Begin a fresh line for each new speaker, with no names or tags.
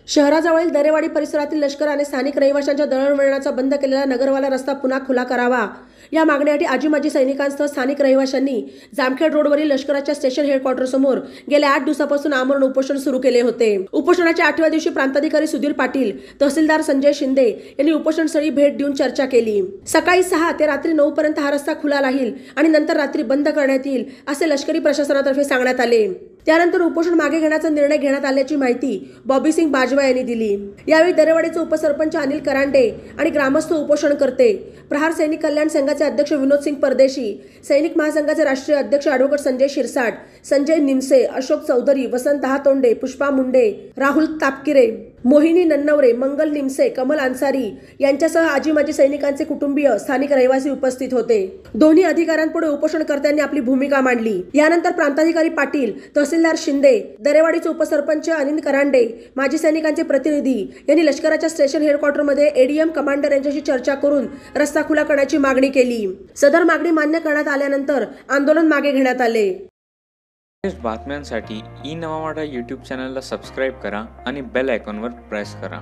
शहराजवळील दरेवाडी परिसरातील लष्कराने स्थानिक रहिवाशांच्या दळणवळणाचा बंद केलेला नगरवाला रस्ता पुन्हा खुला करावा या मागणीसाठी आजी माजी सैनिकांसह स्थानिक रहिवाशांनी जामखेड रोडवरील लष्कराच्या स्टेशन हेडक्वार्टर समोर गेल्या 8 दिवसापासून आमरण उपोषण सुरू केले होते। उपोषणाच्या 8व्या दिवशी प्रांताधिकारी सुधीर पाटील, तहसीलदार संजय शिंदे यांनी उपोषणस्थळी भेट देऊन चर्चा केली। सकाळी 6 ते रात्री 9 पर्यंत हा रस्ता खुला राहील आणि नंतर रात्री बंद करण्यात येईल असे लष्करी प्रशासनातर्फे सांगण्यात आले। त्यानंतर उपोषण मागे घेण्याचा निर्णय घेण्यात आल्याची माहिती बॉबी सिंग बाजवा यांनी दिली। यावेळी दरेवाडीचे उपसरपंच अनिल करांडे आणि ग्रामस्थ उपोषणकर्ते, प्रहार सैनिक कल्याण संघाचे अध्यक्ष विनोद सिंग परदेशी, सैनिक महासंघाचे राष्ट्रीय अध्यक्ष ॲडव्होकेट संजय शिरसाट, संजय निमसे, अशोक चौधरी, वसंत दहातोंडे, पुष्पा मुंडे, राहुल तापकिरे, मोहिनी नन्नवरे, मंगल निमसे, कमल अन्सारी यांच्यासह आजी माजी सैनिकांचे कुटुंबीय, स्थानिक रहिवासी उपस्थित होते। दोन्ही अधिकाऱ्यांपुढे उपोषणकर्त्यांनी आपली भूमिका मांडली। यानंतर प्रांताधिकारी पाटील, तहसीलदार शिंदे, दरेवाडीचे उपसरपंच अनिल करांडे, माजी सैनिकांचे प्रतिनिधी यांनी लष्कराच्या स्टेशन हेडक्वार्टरमध्ये एडीएम कमांडर यांच्याशी चर्चा करून रस्ता खुला करण्याची मागणी केली। सदर मागणी मान्य करण्यात आल्यानंतर आंदोलन मागे घेण्यात आले।
बातम्यांसाठी ई नवा मराठा यूट्यूब चॅनलला सबस्क्राईब करा आणि बेल आयकॉनवर प्रेस करा।